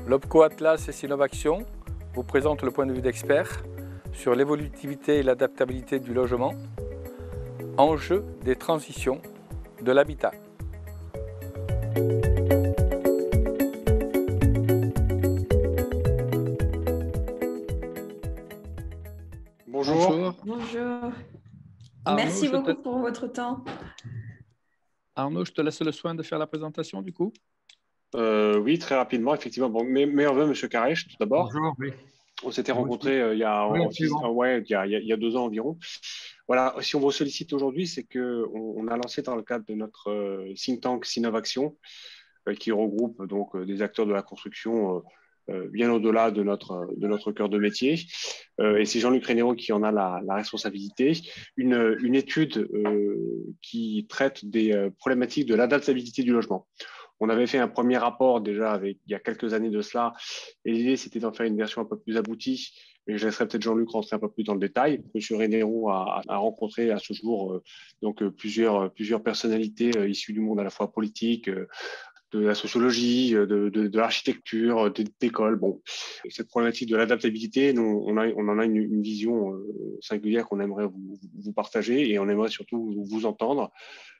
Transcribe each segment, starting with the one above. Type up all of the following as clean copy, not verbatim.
L'Opco Atlas et Sinovaction vous présente le point de vue d'experts sur l'évolutivité et l'adaptabilité du logement, enjeux des transitions de l'habitat. Bonjour. Bonjour. Arnaud, Merci beaucoup pour votre temps. Arnaud, je te laisse le soin de faire la présentation du coup. Oui, très rapidement, effectivement. Bon, meilleurs vœux, Monsieur Carèche, tout d'abord. Bonjour, oui. On s'était rencontrés il y a 2 ans environ. Voilà, si on vous sollicite aujourd'hui, c'est qu'on a lancé dans le cadre de notre think tank Sinovaction, qui regroupe donc des acteurs de la construction bien au-delà de notre cœur de métier. Et c'est Jean-Luc Rénéro qui en a la responsabilité. Une étude qui traite des problématiques de l'adaptabilité du logement. On avait fait un premier rapport déjà il y a quelques années de cela, et l'idée c'était d'en faire une version un peu plus aboutie, mais je laisserai peut-être Jean-Luc rentrer un peu plus dans le détail. Monsieur Rénéro a rencontré à ce jour plusieurs personnalités issues du monde à la fois politique, de la sociologie, de l'architecture, d'école. Bon, cette problématique de l'adaptabilité, on en a une vision singulière qu'on aimerait vous partager, et on aimerait surtout vous entendre.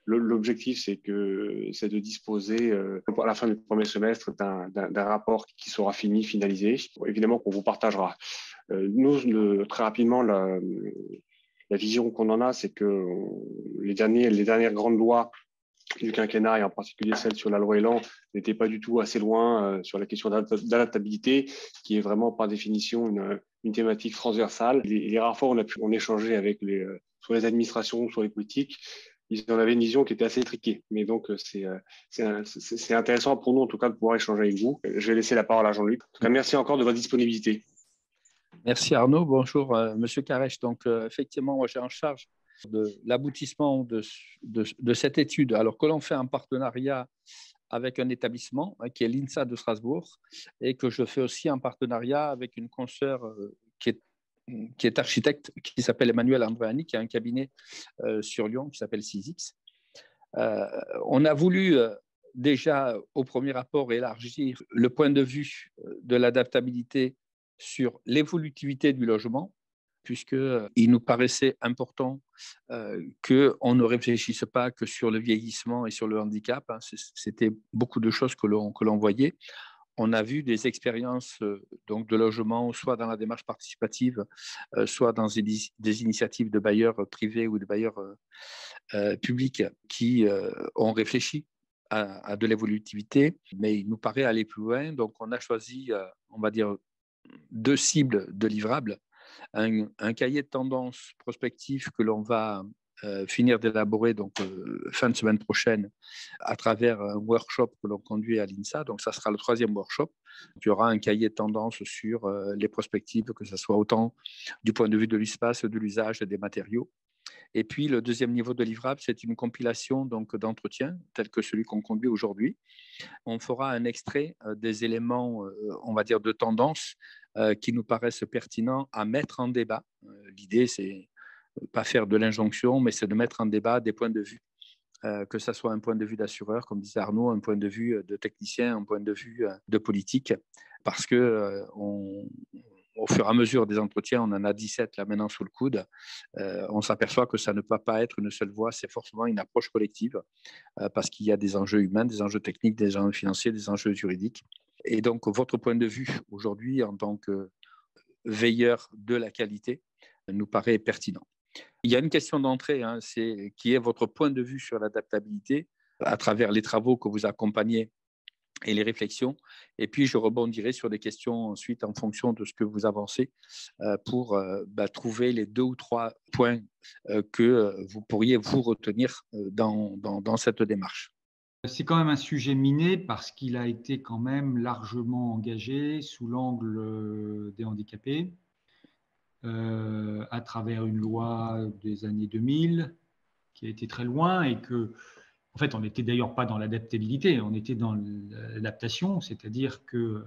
L'objectif, c'est de disposer à la fin du premier semestre d'un rapport qui sera finalisé. Évidemment qu'on vous partagera. Nous, très rapidement, la vision qu'on en a, c'est que les dernières grandes lois du quinquennat, et en particulier celle sur la loi Elan, n'était pas du tout assez loin sur la question d'adaptabilité, qui est vraiment par définition une thématique transversale. Les rares fois où on a pu en échanger avec soit les administrations, soit les politiques, ils en avaient une vision qui était assez étriquée. Mais donc, c'est intéressant pour nous, en tout cas, de pouvoir échanger avec vous. Je vais laisser la parole à Jean-Luc. En tout cas, merci encore de votre disponibilité. Merci Arnaud. Bonjour Monsieur Carèche. Donc, effectivement, moi, j'ai en charge de l'aboutissement de cette étude, alors que l'on fait en partenariat avec un établissement qui est l'INSA de Strasbourg, et que je fais aussi en partenariat avec une consoeur qui est architecte, qui s'appelle Emmanuel Andréani, qui a un cabinet sur Lyon qui s'appelle CISX. On a voulu déjà au premier rapport élargir le point de vue de l'adaptabilité sur l'évolutivité du logement, puisqu'il nous paraissait important qu'on ne réfléchisse pas que sur le vieillissement et sur le handicap. C'était beaucoup de choses que l'on voyait. On a vu des expériences donc de logement, soit dans la démarche participative, soit dans des initiatives de bailleurs privés ou de bailleurs publics qui ont réfléchi à de l'évolutivité, mais il nous paraît aller plus loin. Donc, on a choisi, on va dire, 2 cibles de livrables. Un cahier de tendance prospectif que l'on va finir d'élaborer donc fin de semaine prochaine à travers un workshop que l'on conduit à l'INSA. Donc, ça sera le 3e workshop. Il y aura un cahier de tendance sur les prospectives, que ce soit autant du point de vue de l'espace, de l'usage, des matériaux. Et puis, le 2e niveau de livrable, c'est une compilation donc d'entretiens, tel que celui qu'on conduit aujourd'hui. On fera un extrait des éléments, on va dire, de tendance qui nous paraissent pertinents à mettre en débat. L'idée, c'est pas faire de l'injonction, mais c'est de mettre en débat des points de vue, que ce soit un point de vue d'assureur, comme disait Arnaud, un point de vue de technicien, un point de vue de politique, parce que au fur et à mesure des entretiens, on en a 17 là maintenant sous le coude, on s'aperçoit que ça ne peut pas être une seule voix, c'est forcément une approche collective, parce qu'il y a des enjeux humains, des enjeux techniques, des enjeux financiers, des enjeux juridiques. Et donc, votre point de vue aujourd'hui, en tant que veilleur de la qualité, nous paraît pertinent. Il y a une question d'entrée, c'est qui est votre point de vue sur l'adaptabilité à travers les travaux que vous accompagnez et les réflexions. Et puis, je rebondirai sur des questions ensuite en fonction de ce que vous avancez pour trouver les 2 ou 3 points que vous pourriez vous retenir dans cette démarche. C'est quand même un sujet miné parce qu'il a été quand même largement engagé sous l'angle des handicapés à travers une loi des années 2000 qui a été très loin et que, en fait, on n'était d'ailleurs pas dans l'adaptabilité, on était dans l'adaptation, c'est-à-dire que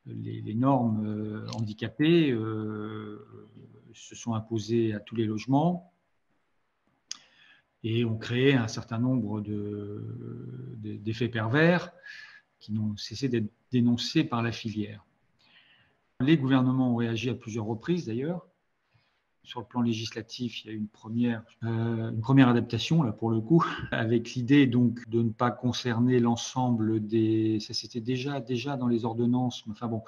les normes handicapées se sont imposées à tous les logements et ont créé un certain nombre d'effets pervers qui n'ont cessé d'être dénoncés par la filière. Les gouvernements ont réagi à plusieurs reprises d'ailleurs. Sur le plan législatif, il y a eu une première adaptation, là pour le coup, avec l'idée donc de ne pas concerner l'ensemble des... Ça c'était déjà dans les ordonnances, enfin bon,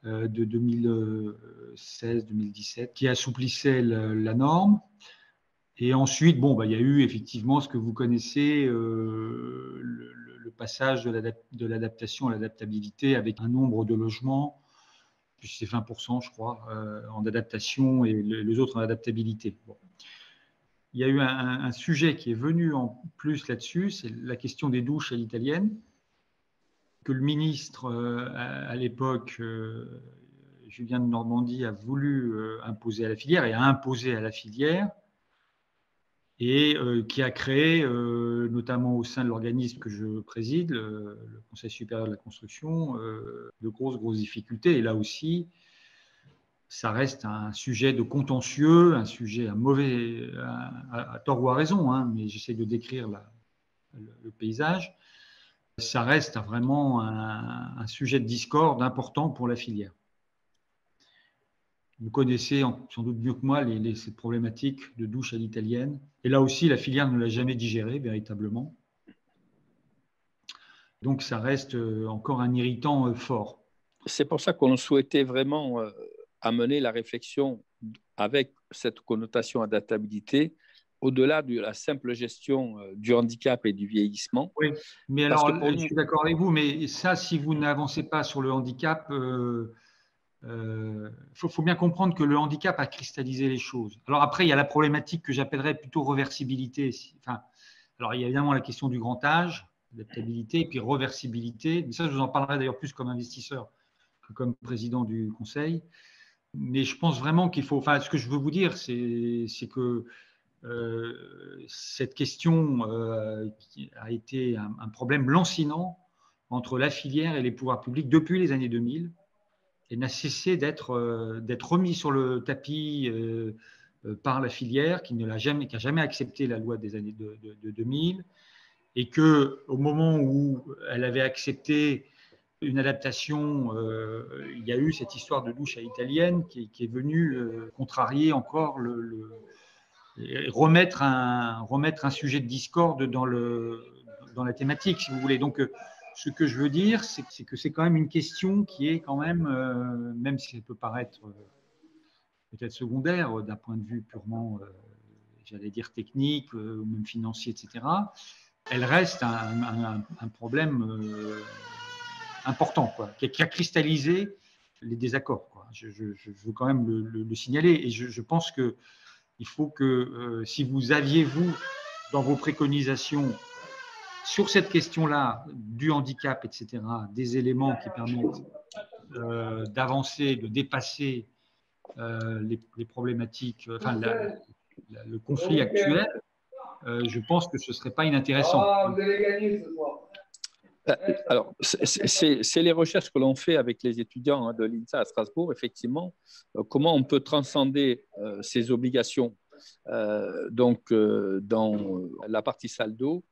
de 2016-2017, qui assouplissaient la norme. Et ensuite, il y a eu effectivement ce que vous connaissez, le passage de l'adaptation à l'adaptabilité avec un nombre de logements, puis c'est 20%, je crois, en adaptation et les autres en adaptabilité. Bon. Il y a eu un sujet qui est venu en plus là-dessus, c'est la question des douches à l'italienne, que le ministre, à l'époque, Julien de Normandie, a voulu imposer à la filière et a imposé à la filière, et qui a créé, notamment au sein de l'organisme que je préside, le Conseil supérieur de la construction, de grosses difficultés. Et là aussi, ça reste un sujet de contentieux, un sujet à tort ou à raison, hein, mais j'essaie de décrire le paysage. Ça reste vraiment un sujet de discorde important pour la filière. Vous connaissez sans doute mieux que moi cette problématique de douche à l'italienne. Et là aussi, la filière ne l'a jamais digérée véritablement. Donc, ça reste encore un irritant fort. C'est pour ça qu'on souhaitait vraiment amener la réflexion avec cette connotation adaptabilité au-delà de la simple gestion du handicap et du vieillissement. Oui, mais alors, je suis d'accord avec vous, mais ça, si vous n'avancez pas sur le handicap... faut bien comprendre que le handicap a cristallisé les choses. Alors après, il y a la problématique que j'appellerais plutôt reversibilité. Alors il y a évidemment la question du grand âge, adaptabilité, et puis reversibilité. Mais ça, je vous en parlerai d'ailleurs plus comme investisseur que comme président du conseil. Mais je pense vraiment qu'il faut... ce que je veux vous dire, c'est que cette question a été un problème lancinant entre la filière et les pouvoirs publics depuis les années 2000. Et n'a cessé d'être remis sur le tapis par la filière qui n'a jamais accepté la loi des années de 2000 et qu'au moment où elle avait accepté une adaptation, il y a eu cette histoire de douche à l'italienne qui est venue contrarier encore remettre un sujet de discorde dans la thématique, si vous voulez. Donc, ce que je veux dire, c'est que c'est quand même une question qui est quand même, même si elle peut paraître peut-être secondaire d'un point de vue purement, j'allais dire technique, ou même financier, etc., elle reste un problème important, quoi, qui a cristallisé les désaccords, quoi. Je veux quand même le signaler. Et je pense qu'il faut que, si vous aviez, vous, dans vos préconisations, sur cette question-là du handicap, etc., des éléments qui permettent d'avancer, de dépasser les problématiques, le conflit actuel, je pense que ce ne serait pas inintéressant. Vous allez gagner ce soir. Alors, c'est les recherches que l'on fait avec les étudiants de l'INSA à Strasbourg, effectivement, comment on peut transcender ces obligations dans la partie saldo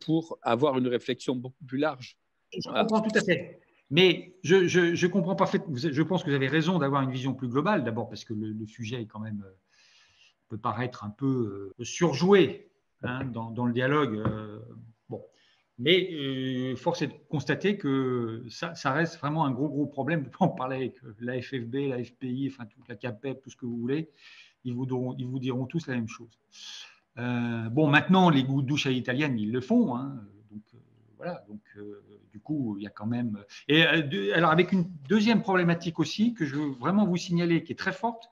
pour avoir une réflexion beaucoup plus large. Je comprends tout à fait. Mais je comprends parfaitement. Je pense que vous avez raison d'avoir une vision plus globale, d'abord parce que le sujet est quand même peut paraître un peu surjoué dans le dialogue. Bon. Mais force est de constater que ça reste vraiment un gros problème. On peut en parler avec la FFB, la FPI, enfin toute la CAPEP, tout ce que vous voulez. Ils vous diront tous la même chose. Maintenant, les douches à l'italienne, ils le font. Donc, voilà, donc du coup, il y a quand même… Et alors, avec une deuxième problématique aussi que je veux vraiment vous signaler, qui est très forte,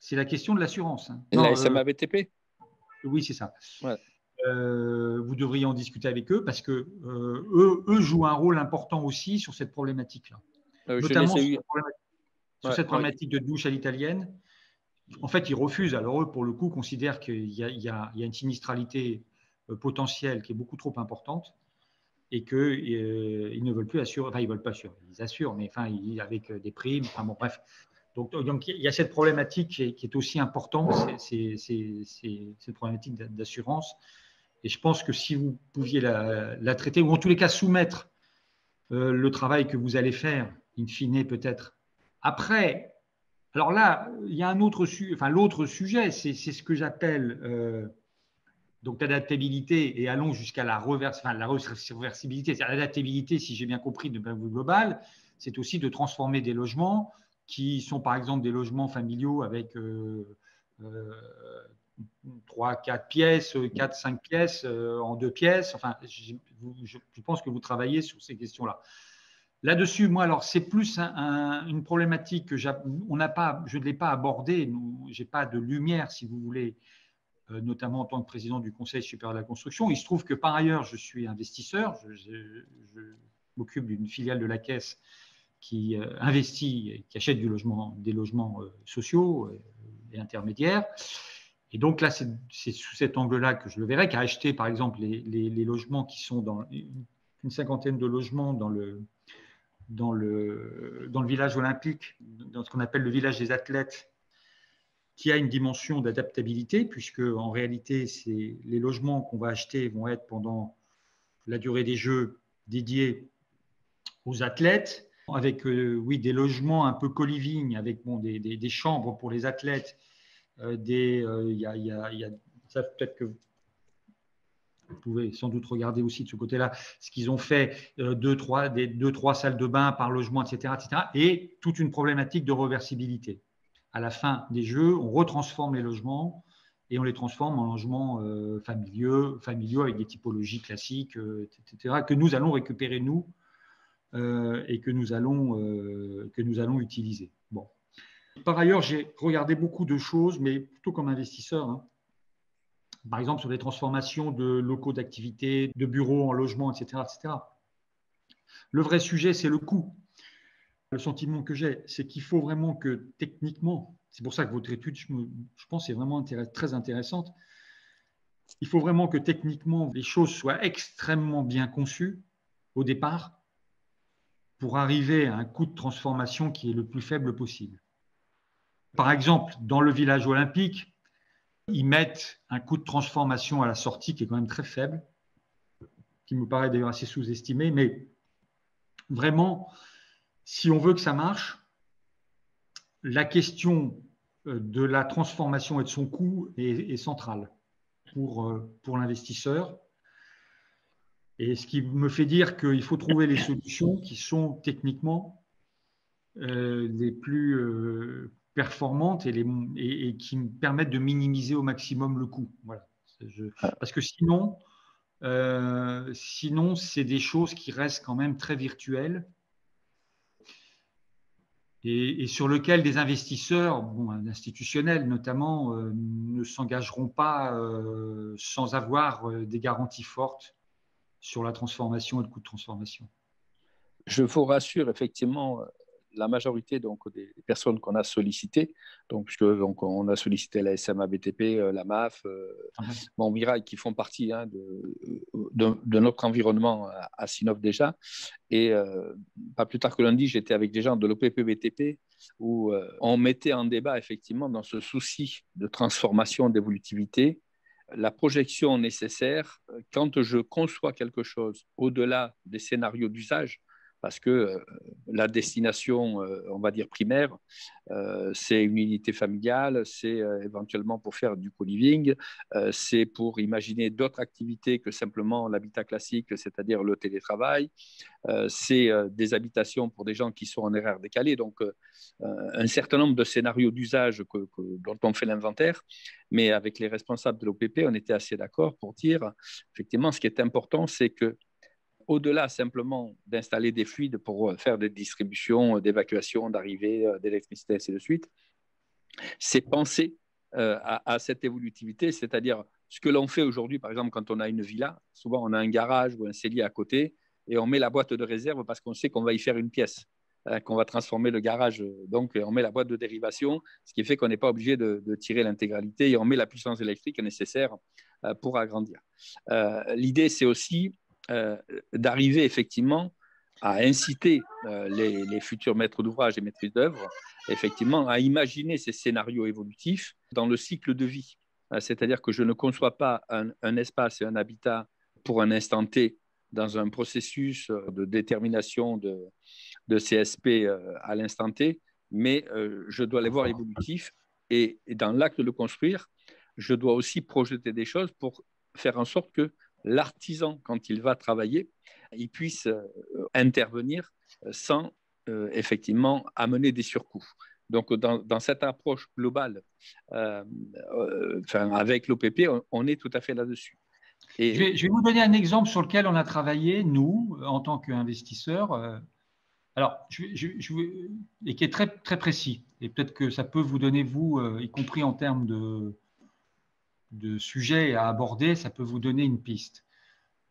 c'est la question de l'assurance. Hein. La SMA-BTP Oui, c'est ça. Ouais. Vous devriez en discuter avec eux parce que eux jouent un rôle important aussi sur cette problématique-là. Notamment sur cette problématique de douche à l'italienne. En fait, ils refusent. Alors eux, pour le coup, considèrent qu'il y a une sinistralité potentielle qui est beaucoup trop importante et qu'ils ne veulent plus assurer. Enfin, ils ne veulent pas assurer. Ils assurent, mais enfin, avec des primes. Enfin, bon, bref. Donc, il y a cette problématique qui est aussi importante, c'est cette problématique d'assurance. Et je pense que si vous pouviez la traiter, ou en tous les cas soumettre le travail que vous allez faire, in fine peut-être. Après, alors là, il y a un autre l'autre sujet, c'est ce que j'appelle donc l'adaptabilité, et allons jusqu'à la réversibilité. C'est-à-dire l'adaptabilité, si j'ai bien compris de point de vue global, c'est aussi de transformer des logements qui sont par exemple des logements familiaux avec 3, 4 pièces, 4, 5 pièces en 2 pièces. Enfin, je pense que vous travaillez sur ces questions-là. Là-dessus, moi, alors, c'est plus une problématique que je ne l'ai pas abordée. Je n'ai pas de lumière, si vous voulez, notamment en tant que président du Conseil supérieur de la construction. Il se trouve que par ailleurs, je suis investisseur. Je m'occupe d'une filiale de la Caisse qui investit, qui achète des logements sociaux et intermédiaires. Et donc là, c'est sous cet angle-là que je le verrai, qui a acheté par exemple les logements qui sont dans une cinquantaine de logements dans le village olympique, dans ce qu'on appelle le village des athlètes, qui a une dimension d'adaptabilité, puisque en réalité, les logements qu'on va acheter vont être pendant la durée des Jeux dédiés aux athlètes, avec des logements un peu co-living, avec des chambres pour les athlètes. Ça peut-être que vous pouvez sans doute regarder aussi de ce côté-là ce qu'ils ont fait, 2-3 salles de bain par logement, etc., et toute une problématique de réversibilité. À la fin des Jeux, on retransforme les logements et on les transforme en logements familiaux avec des typologies classiques, etc., que nous allons récupérer, nous, et que nous allons utiliser. Bon. Par ailleurs, j'ai regardé beaucoup de choses, mais plutôt comme investisseur. Hein. Par exemple, sur les transformations de locaux d'activité, de bureaux en logements, etc., etc. Le vrai sujet, c'est le coût. Le sentiment que j'ai, c'est qu'il faut vraiment que techniquement, c'est pour ça que votre étude, je pense, est vraiment très intéressante. Il faut vraiment que techniquement, les choses soient extrêmement bien conçues au départ pour arriver à un coût de transformation qui est le plus faible possible. Par exemple, dans le village olympique, ils mettent un coût de transformation à la sortie qui est quand même très faible, qui me paraît d'ailleurs assez sous-estimé, mais vraiment, si on veut que ça marche, la question de la transformation et de son coût est centrale pour l'investisseur. Et ce qui me fait dire qu'il faut trouver les solutions qui sont techniquement les plus performantes et qui me permettent de minimiser au maximum le coût. Voilà. Parce que sinon, c'est des choses qui restent quand même très virtuelles et sur lesquelles des investisseurs, institutionnels notamment, ne s'engageront pas sans avoir des garanties fortes sur la transformation et le coût de transformation. Je vous rassure, effectivement, la majorité des personnes qu'on a sollicitées, puisque on a sollicité la SMA-BTP, la MAF, Mirail, qui font partie de notre environnement à Sinov déjà. Et pas plus tard que lundi, j'étais avec des gens de l'OPP-BTP où on mettait en débat, effectivement, dans ce souci de transformation, d'évolutivité, la projection nécessaire quand je conçois quelque chose au-delà des scénarios d'usage, parce que la destination, on va dire primaire, c'est une unité familiale, c'est éventuellement pour faire du co-living, c'est pour imaginer d'autres activités que simplement l'habitat classique, c'est-à-dire le télétravail, c'est des habitations pour des gens qui sont en horaire décalé, donc un certain nombre de scénarios d'usage dont on fait l'inventaire, mais avec les responsables de l'OPP, on était assez d'accord pour dire, effectivement, ce qui est important, c'est que au-delà simplement d'installer des fluides pour faire des distributions, d'évacuation, d'arrivée, d'électricité, ainsi de suite, c'est penser à cette évolutivité, c'est-à-dire ce que l'on fait aujourd'hui, par exemple, quand on a une villa, souvent on a un garage ou un cellier à côté et on met la boîte de réserve parce qu'on sait qu'on va y faire une pièce, qu'on va transformer le garage. Donc, on met la boîte de dérivation, ce qui fait qu'on n'est pas obligé de tirer l'intégralité et on met la puissance électrique nécessaire pour agrandir. L'idée, c'est aussi d'arriver effectivement à inciter les futurs maîtres d'ouvrage et maîtrises d'œuvre effectivement à imaginer ces scénarios évolutifs dans le cycle de vie. C'est-à-dire que je ne conçois pas un espace et un habitat pour un instant T dans un processus de détermination de CSP à l'instant T, mais je dois les voir évolutifs et dans l'acte de le construire, je dois aussi projeter des choses pour faire en sorte que l'artisan, quand il va travailler, il puisse intervenir sans effectivement amener des surcoûts. Donc, dans cette approche globale, avec l'OPP, on est tout à fait là-dessus. Et je vais vous donner un exemple sur lequel on a travaillé, nous, en tant qu'investisseurs, et qui est très, très précis. Et peut-être que ça peut vous donner, vous, y compris en termes de sujets à aborder, ça peut vous donner une piste.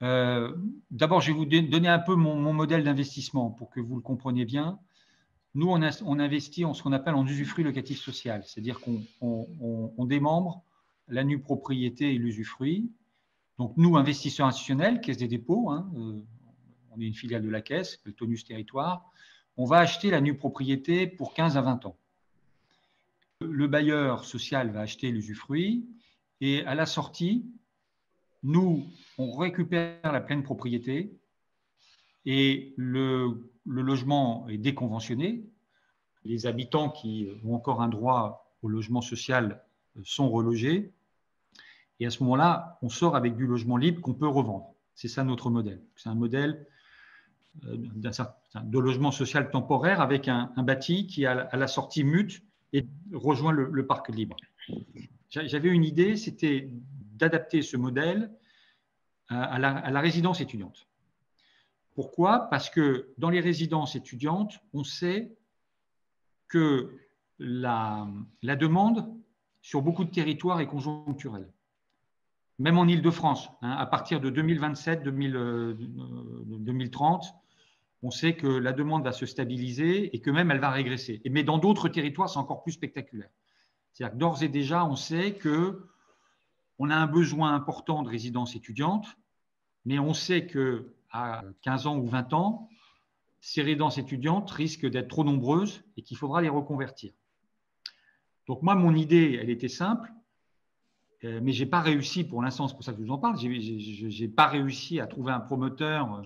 D'abord, je vais vous donner un peu mon modèle d'investissement pour que vous le compreniez bien. Nous, on investit en ce qu'on appelle en usufruit locatif social, c'est-à-dire qu'on démembre la nue propriété et l'usufruit. Donc, nous, investisseurs institutionnels, Caisse des dépôts, on est une filiale de la Caisse, le Tonus Territoire, on va acheter la nue propriété pour 15 à 20 ans. Le bailleur social va acheter l'usufruit et à la sortie, nous, on récupère la pleine propriété et le logement est déconventionné. Les habitants qui ont encore un droit au logement social sont relogés. Et à ce moment-là, on sort avec du logement libre qu'on peut revendre. C'est ça notre modèle. C'est un modèle de logement social temporaire avec un bâti qui, à la sortie, mute et rejoint le parc libre. J'avais une idée, c'était d'adapter ce modèle à la résidence étudiante. Pourquoi? Parce que dans les résidences étudiantes, on sait que la demande sur beaucoup de territoires est conjoncturelle. Même en Île-de-France, à partir de 2027-2030, on sait que la demande va se stabiliser et que même elle va régresser. Mais dans d'autres territoires, c'est encore plus spectaculaire. C'est-à-dire que d'ores et déjà, on sait qu'on a un besoin important de résidences étudiantes, mais on sait qu'à 15 ans ou 20 ans, ces résidences étudiantes risquent d'être trop nombreuses et qu'il faudra les reconvertir. Donc moi, mon idée, elle était simple, mais je n'ai pas réussi, pour l'instant, c'est pour ça que je vous en parle, je n'ai pas réussi à trouver un promoteur,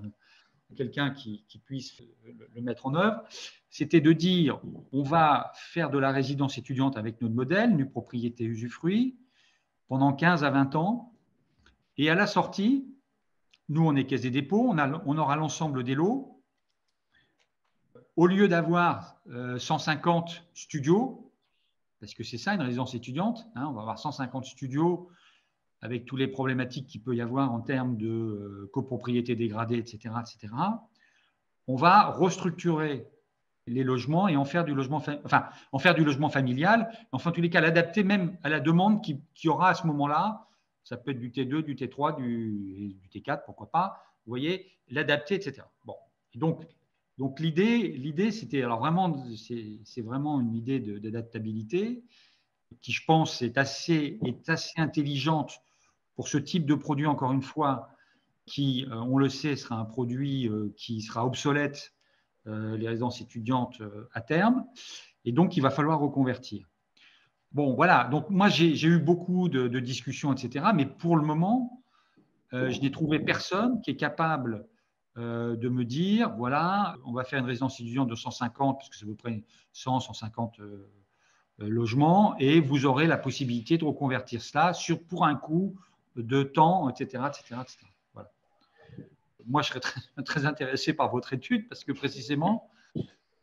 quelqu'un qui puisse le mettre en œuvre. C'était de dire, on va faire de la résidence étudiante avec notre modèle, nue propriété usufruit, pendant 15 à 20 ans. Et à la sortie, nous, on est Caisse des dépôts, on aura l'ensemble des lots. Au lieu d'avoir 150 studios, parce que c'est ça une résidence étudiante, on va avoir 150 studios avec toutes les problématiques qu'il peut y avoir en termes de copropriété dégradée, etc., etc. On va restructurer les logements et en faire du logement familial, enfin en tous les cas l'adapter même à la demande qu'il y aura à ce moment-là. Ça peut être du T2, du T3, du T4, pourquoi pas. Vous voyez, l'adapter, etc. Bon, et donc l'idée, c'était, alors vraiment, c'est vraiment une idée d'adaptabilité qui, je pense, est assez intelligente pour ce type de produit, encore une fois, qui, on le sait, sera un produit qui sera obsolète, les résidences étudiantes à terme, et donc il va falloir reconvertir. Bon, voilà, donc moi j'ai eu beaucoup de discussions, etc., mais pour le moment, je n'ai trouvé personne qui est capable de me dire, voilà, on va faire une résidence étudiante de 150, parce que c'est à peu près 100, 150 logements, et vous aurez la possibilité de reconvertir cela pour un coût de temps, etc., etc., etc. Voilà. Moi, je serais très, très intéressé par votre étude, parce que précisément,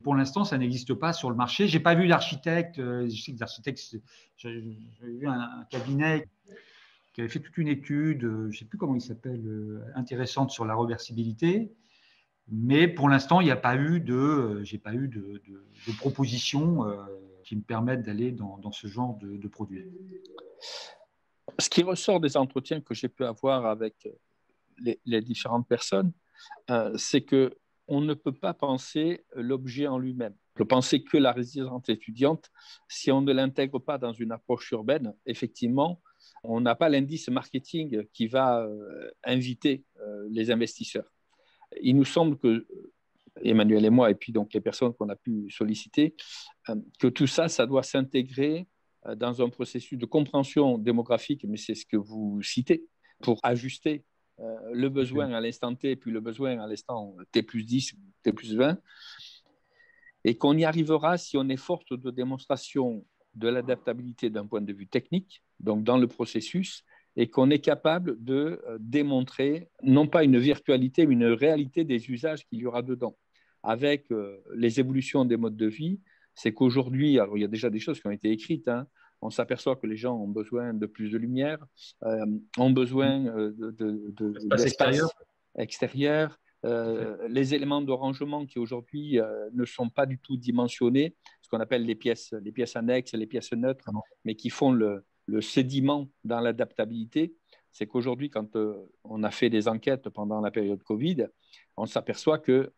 pour l'instant, ça n'existe pas sur le marché. Je n'ai pas vu d'architecte. Je sais que d'architecte, j'ai vu un cabinet qui avait fait toute une étude, je ne sais plus comment il s'appelle, intéressante sur la reversibilité. Mais pour l'instant, il n'y a pas eu j'ai pas eu de propositions qui me permettent d'aller dans ce genre de produit. Ce qui ressort des entretiens que j'ai pu avoir avec les différentes personnes, c'est qu'on ne peut pas penser l'objet en lui-même. On peut penser que la résidence étudiante, si on ne l'intègre pas dans une approche urbaine, effectivement, on n'a pas l'indice marketing qui va inviter les investisseurs. Il nous semble que, Emmanuel et moi, et puis donc les personnes qu'on a pu solliciter, que tout ça, ça doit s'intégrer dans un processus de compréhension démographique, mais c'est ce que vous citez, pour ajuster le besoin à l'instant T, puis le besoin à l'instant T plus 10, T plus 20, et qu'on y arrivera si on est force de démonstration de l'adaptabilité d'un point de vue technique, donc dans le processus, et qu'on est capable de démontrer non pas une virtualité, mais une réalité des usages qu'il y aura dedans. Avec les évolutions des modes de vie, c'est qu'aujourd'hui, alors il y a déjà des choses qui ont été écrites, hein, on s'aperçoit que les gens ont besoin de plus de lumière, ont besoin d'espace extérieur. Les éléments de rangement qui aujourd'hui ne sont pas du tout dimensionnés, ce qu'on appelle les pièces annexes, les pièces neutres, mais qui font le sédiment dans l'adaptabilité. C'est qu'aujourd'hui, quand on a fait des enquêtes pendant la période Covid, on s'aperçoit que,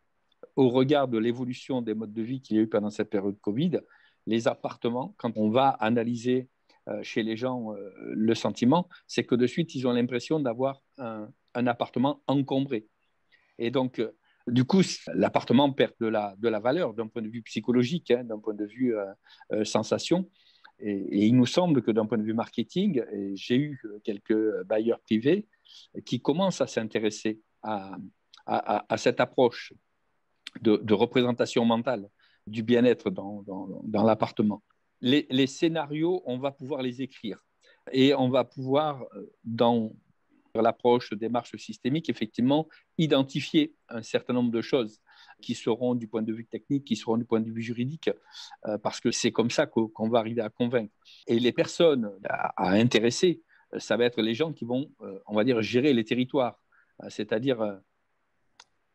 au regard de l'évolution des modes de vie qu'il y a eu pendant cette période Covid, les appartements, quand on va analyser chez les gens le sentiment, c'est que de suite, ils ont l'impression d'avoir un appartement encombré. Et donc, du coup, l'appartement perd de la valeur d'un point de vue psychologique, hein, d'un point de vue sensation. Et il nous semble que d'un point de vue marketing, et j'ai eu quelques bailleurs privés qui commencent à s'intéresser à cette approche de représentation mentale du bien-être dans l'appartement. Les scénarios, on va pouvoir les écrire et on va pouvoir, dans l'approche de démarche systémique, effectivement, identifier un certain nombre de choses qui seront du point de vue technique, qui seront du point de vue juridique, parce que c'est comme ça qu'on va arriver à convaincre. Et les personnes à intéresser, ça va être les gens qui vont, on va dire, gérer les territoires, c'est-à-dire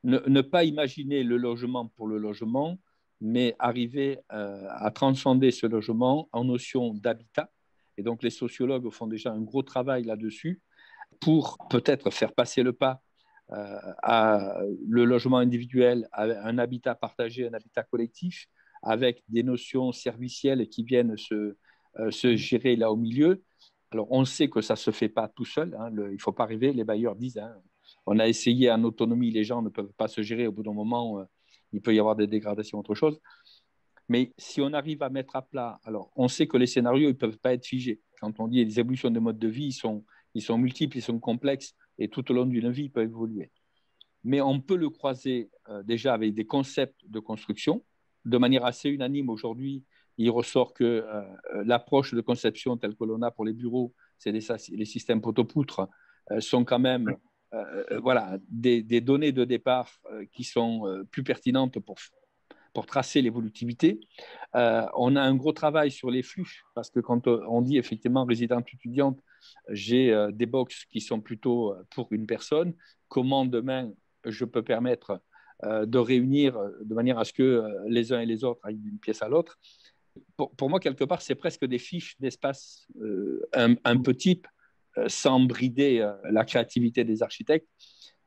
ne pas imaginer le logement pour le logement, mais arriver à transcender ce logement en notion d'habitat. Et donc, les sociologues font déjà un gros travail là-dessus pour peut-être faire passer le pas à le logement individuel, à un habitat partagé, un habitat collectif, avec des notions servicielles qui viennent se gérer là au milieu. Alors, on sait que ça ne se fait pas tout seul. Hein, il ne faut pas rêver. Les bailleurs disent, hein, on a essayé en autonomie, les gens ne peuvent pas se gérer. Au bout d'un moment, il peut y avoir des dégradations, autre chose. Mais si on arrive à mettre à plat, alors on sait que les scénarios ne peuvent pas être figés. Quand on dit les évolutions de mode de vie, ils sont multiples, ils sont complexes, et tout au long d'une vie, ils peuvent évoluer. Mais on peut le croiser déjà avec des concepts de construction. De manière assez unanime aujourd'hui, il ressort que l'approche de conception telle que l'on a pour les bureaux, c'est les systèmes poteau-poutre, sont quand même voilà, des données de départ qui sont plus pertinentes pour tracer l'évolutivité. On a un gros travail sur les flux, parce que quand on dit effectivement résidente étudiante, j'ai des box qui sont plutôt pour une personne. Comment demain je peux permettre de réunir de manière à ce que les uns et les autres aillent d'une pièce à l'autre? Pour moi, quelque part, c'est presque des fiches d'espace un peu type, sans brider la créativité des architectes,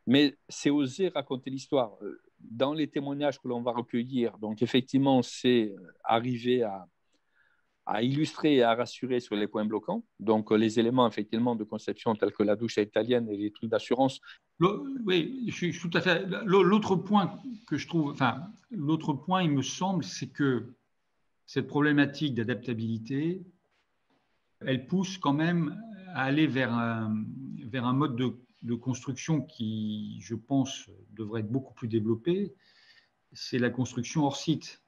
mais c'est oser raconter l'histoire. Dans les témoignages que l'on va recueillir, donc effectivement, c'est arriver à illustrer et à rassurer sur les points bloquants, donc les éléments effectivement de conception tels que la douche italienne et les trucs d'assurance. Oui, je suis tout à fait. L'autre point que je trouve, enfin, l'autre point, il me semble, c'est que cette problématique d'adaptabilité, elle pousse quand même à aller vers un mode de construction qui, je pense, devrait être beaucoup plus développé. C'est la construction hors site,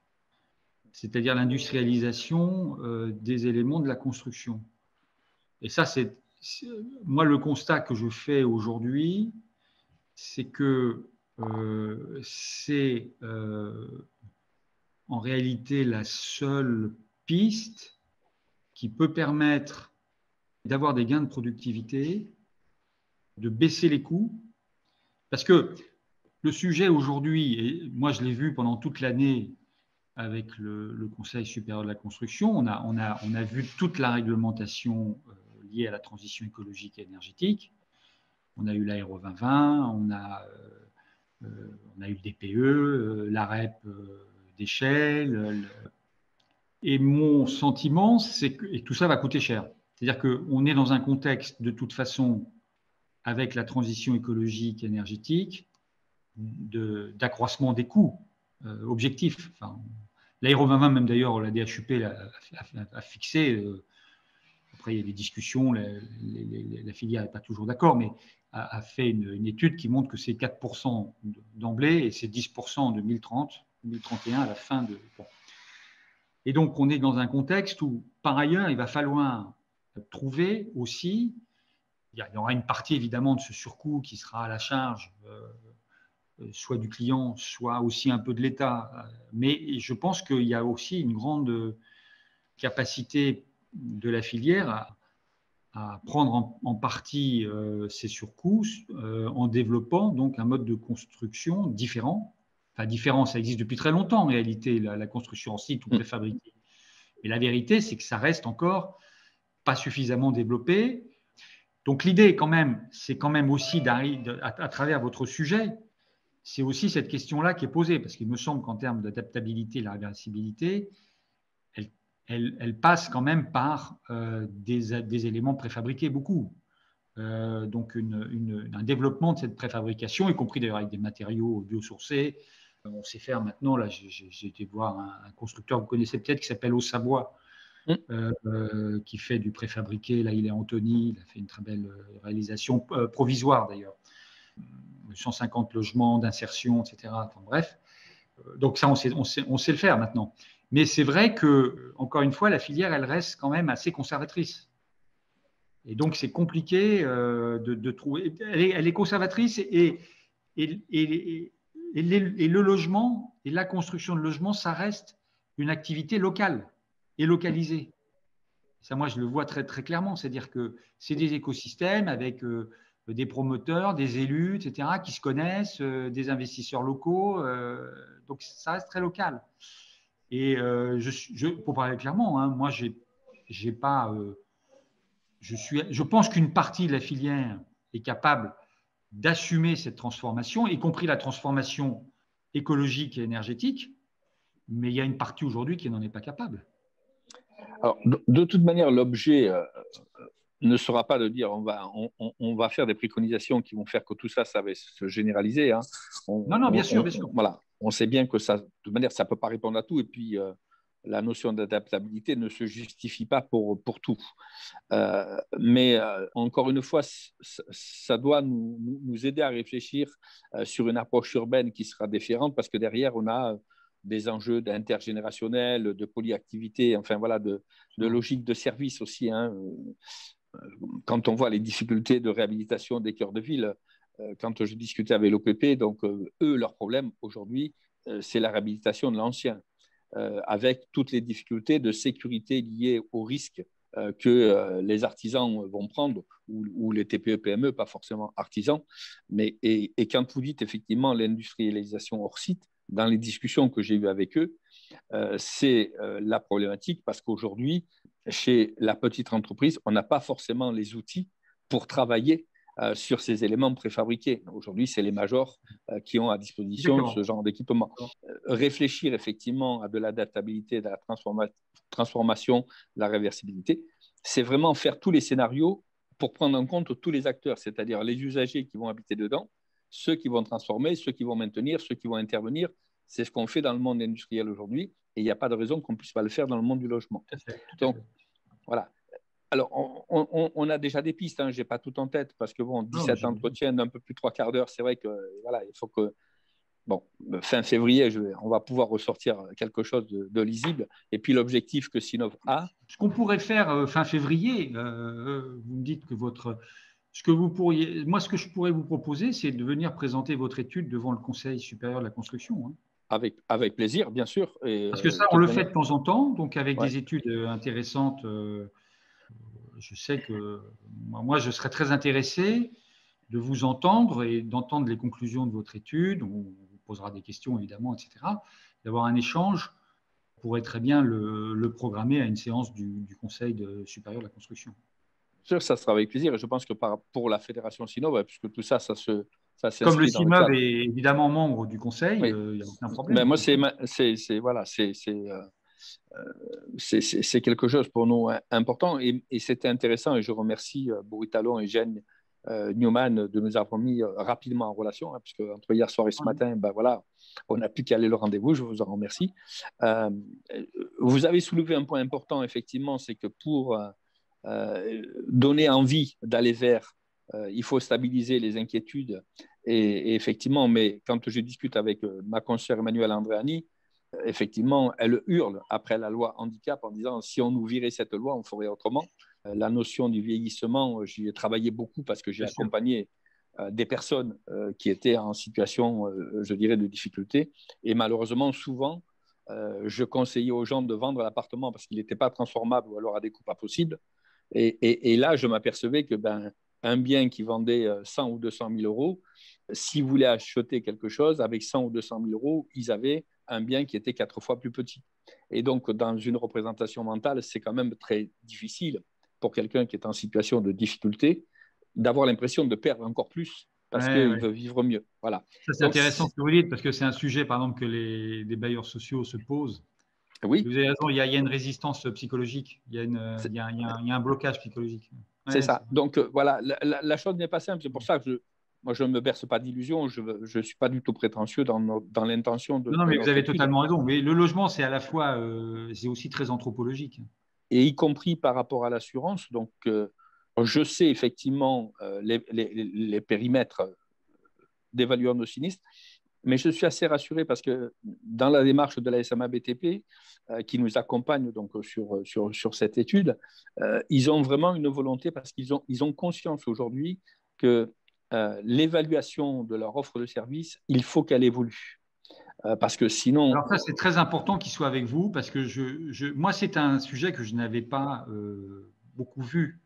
c'est-à-dire l'industrialisation des éléments de la construction. Et ça, moi, le constat que je fais aujourd'hui, c'est que c'est en réalité la seule piste qui peut permettre d'avoir des gains de productivité, de baisser les coûts. Parce que le sujet aujourd'hui, et moi je l'ai vu pendant toute l'année avec le Conseil supérieur de la construction, on a vu toute la réglementation liée à la transition écologique et énergétique. On a eu l'Aéro 2020, on a eu le DPE, la REP d'échelle. Et mon sentiment, c'est que et tout ça va coûter cher. C'est-à-dire qu'on est dans un contexte, de toute façon, avec la transition écologique et énergétique, d'accroissement des coûts objectifs. Enfin, l'Aéro 2020, même d'ailleurs, la DHUP a fixé. Après, il y a des discussions, la filière n'est pas toujours d'accord, mais a fait une étude qui montre que c'est 4% d'emblée et c'est 10% en 2030, 2031 à la fin de. Bon. Et donc, on est dans un contexte où, par ailleurs, il va falloir trouver aussi, il y aura une partie évidemment de ce surcoût qui sera à la charge soit du client, soit aussi un peu de l'État. Mais je pense qu'il y a aussi une grande capacité de la filière à prendre en partie ces surcoûts en développant donc un mode de construction différent. Enfin, différent, ça existe depuis très longtemps en réalité, la construction en site ou préfabriquée. Mais la vérité, c'est que ça reste encore pas suffisamment développé. Donc l'idée, quand même, c'est quand même aussi à travers votre sujet, c'est aussi cette question-là qui est posée, parce qu'il me semble qu'en termes d'adaptabilité et la réversibilité, elle passe quand même par des éléments préfabriqués, beaucoup. Donc un développement de cette préfabrication, y compris d'ailleurs avec des matériaux biosourcés. On sait faire maintenant, là j'ai été voir un constructeur que vous connaissez peut-être qui s'appelle Haut-Savoie, qui fait du préfabriqué. Là il est à Antony, il a fait une très belle réalisation provisoire d'ailleurs. 150 logements d'insertion, etc. Enfin, bref, donc ça, on sait le faire maintenant. Mais c'est vrai que, encore une fois, la filière, elle reste quand même assez conservatrice. Et donc, c'est compliqué de trouver. Elle est conservatrice et le logement et la construction de logements, ça reste une activité locale et localisée. Ça, moi, je le vois très, très clairement. C'est-à-dire que c'est des écosystèmes avec des promoteurs, des élus, etc., qui se connaissent, des investisseurs locaux. Donc, ça reste très local. Et pour parler clairement, hein, moi, j'ai pas. Je pense qu'une partie de la filière est capable d'assumer cette transformation, y compris la transformation écologique et énergétique, mais il y a une partie aujourd'hui qui n'en est pas capable. Alors, de toute manière, l'objet ne sera pas de dire on va faire des préconisations qui vont faire que tout ça, ça va se généraliser. Hein. Non, bien sûr. Voilà, on sait bien que ça, de toute manière, ça ne peut pas répondre à tout. Et puis, la notion d'adaptabilité ne se justifie pas pour tout. Mais encore une fois, ça doit nous aider à réfléchir sur une approche urbaine qui sera différente parce que derrière, on a des enjeux d'intergénérationnel, de polyactivité, enfin voilà, de logique de service aussi. Hein. Quand on voit les difficultés de réhabilitation des cœurs de ville, quand je discutais avec l'OPP, donc eux, leur problème aujourd'hui, c'est la réhabilitation de l'ancien, avec toutes les difficultés de sécurité liées au risque que les artisans vont prendre, ou les TPE-PME, pas forcément artisans. Et quand vous dites effectivement l'industrialisation hors site, dans les discussions que j'ai eues avec eux, c'est la problématique parce qu'aujourd'hui, chez la petite entreprise, on n'a pas forcément les outils pour travailler sur ces éléments préfabriqués. Aujourd'hui, c'est les majors qui ont à disposition ce genre d'équipement. Réfléchir effectivement à de l'adaptabilité, de la transformation, de la réversibilité, c'est vraiment faire tous les scénarios pour prendre en compte tous les acteurs, c'est-à-dire les usagers qui vont habiter dedans, ceux qui vont transformer, ceux qui vont maintenir, ceux qui vont intervenir. C'est ce qu'on fait dans le monde industriel aujourd'hui et il n'y a pas de raison qu'on ne puisse pas le faire dans le monde du logement. Donc, voilà. Alors, on a déjà des pistes, hein, je n'ai pas tout en tête parce que, bon, 17 entretiens d'un peu plus de 3/4 d'heure, c'est vrai que, voilà, il faut que, bon, fin février, on va pouvoir ressortir quelque chose de lisible. Et puis, l'objectif que Sinov a… Ce qu'on pourrait faire fin février, vous me dites que ce que je pourrais vous proposer, c'est de venir présenter votre étude devant le Conseil supérieur de la construction. Hein. Avec plaisir, bien sûr. Parce que ça, on le fait de temps en temps, donc avec des études intéressantes je sais que moi, je serais très intéressé de vous entendre et d'entendre les conclusions de votre étude. On vous posera des questions, évidemment, etc. D'avoir un échange. On pourrait très bien le programmer à une séance du Conseil supérieur de la construction. Sûr, ça sera avec plaisir. Et je pense que pour la Fédération CINOV, puisque tout ça, ça s'inscrit Comme le dans le CIMOV cadre. est évidemment membre du Conseil, il Oui. n'y a aucun problème. Ben, moi, c'est quelque chose pour nous important et c'était intéressant et je remercie Boris Talon et Jeanne Newman de nous avoir mis rapidement en relation, hein, puisque entre hier soir et ce matin, ben voilà, on n'a plus qu'à aller le rendez-vous, je vous en remercie. Vous avez soulevé un point important, effectivement, c'est que pour donner envie d'aller vers, il faut stabiliser les inquiétudes et effectivement, mais quand je discute avec ma consoeur Emmanuelle Andréani, effectivement, elle hurle après la loi handicap en disant si on nous virait cette loi, on ferait autrement. La notion du vieillissement, j'y ai travaillé beaucoup parce que j'ai accompagné des personnes qui étaient en situation, je dirais, de difficulté. Et malheureusement, souvent, je conseillais aux gens de vendre l'appartement parce qu'il n'était pas transformable ou alors à des coûts pas possibles. Et là, je m'apercevais que un bien qui vendait 100 ou 200 000 euros, s'ils voulaient acheter quelque chose, avec 100 ou 200 000 euros, ils avaient un bien qui était 4 fois plus petit. Et donc, dans une représentation mentale, c'est quand même très difficile pour quelqu'un qui est en situation de difficulté d'avoir l'impression de perdre encore plus parce qu'il veut vivre mieux. Voilà. Ça, c'est intéressant ce que vous dites parce que c'est un sujet, par exemple, que les bailleurs sociaux se posent. Oui. Vous avez raison, il y a une résistance psychologique, il y a un blocage psychologique. C'est ça. Donc, voilà, la chose n'est pas simple. C'est pour ça que moi, je ne me berce pas d'illusions. Je ne suis pas du tout prétentieux dans l'intention de. Non, mais vous avez totalement raison. Mais le logement, c'est à la fois, c'est aussi très anthropologique. Et y compris par rapport à l'assurance. Donc, je sais effectivement les périmètres d'évaluation de sinistres, mais je suis assez rassuré parce que dans la démarche de la SMA BTP, qui nous accompagne donc sur cette étude, ils ont vraiment une volonté parce qu'ils ont conscience aujourd'hui que l'évaluation de leur offre de service, il faut qu'elle évolue. Parce que sinon… Alors ça, c'est très important qu'il soit avec vous parce que moi, c'est un sujet que je n'avais pas beaucoup vu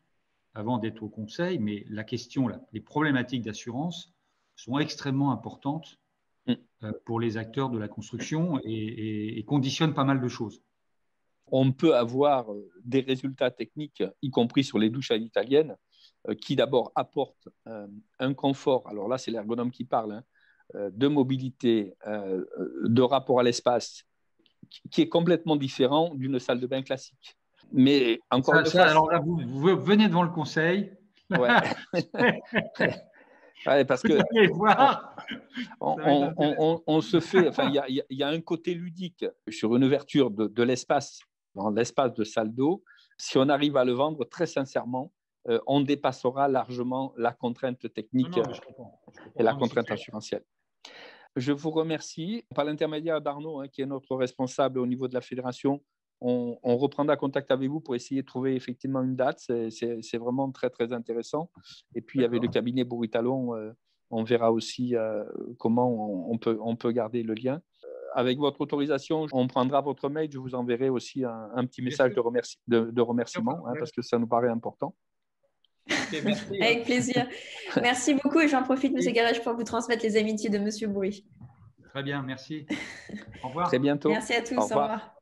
avant d'être au Conseil, mais la question, les problématiques d'assurance sont extrêmement importantes pour les acteurs de la construction et conditionnent pas mal de choses. On peut avoir des résultats techniques, y compris sur les douches à l'italienne, qui d'abord apportent un confort, alors là c'est l'ergonome qui parle, de mobilité, de rapport à l'espace, qui est complètement différent d'une salle de bain classique. Mais encore une fois… Alors là, vous venez devant le Conseil. Ouais. Ouais, parce que on se fait, enfin, il y a un côté ludique sur une ouverture de l'espace, dans l'espace de salle d'eau. Si on arrive à le vendre, très sincèrement, on dépassera largement la contrainte technique et la contrainte assurantielle. Je vous remercie. Par l'intermédiaire d'Arnaud, qui est notre responsable au niveau de la fédération, on reprendra contact avec vous pour essayer de trouver effectivement une date. C'est vraiment très, très intéressant. Et puis, avec le cabinet Boris Talon, on verra aussi comment on peut garder le lien. Avec votre autorisation, on prendra votre mail. Je vous enverrai aussi un petit message de remerciement parce que ça nous paraît important. Merci. Avec plaisir. Merci beaucoup. Et j'en profite, M. Garèche, pour vous transmettre les amitiés de M. Boris. Très bien, merci. Au revoir. Très bientôt. Merci à tous. Au revoir.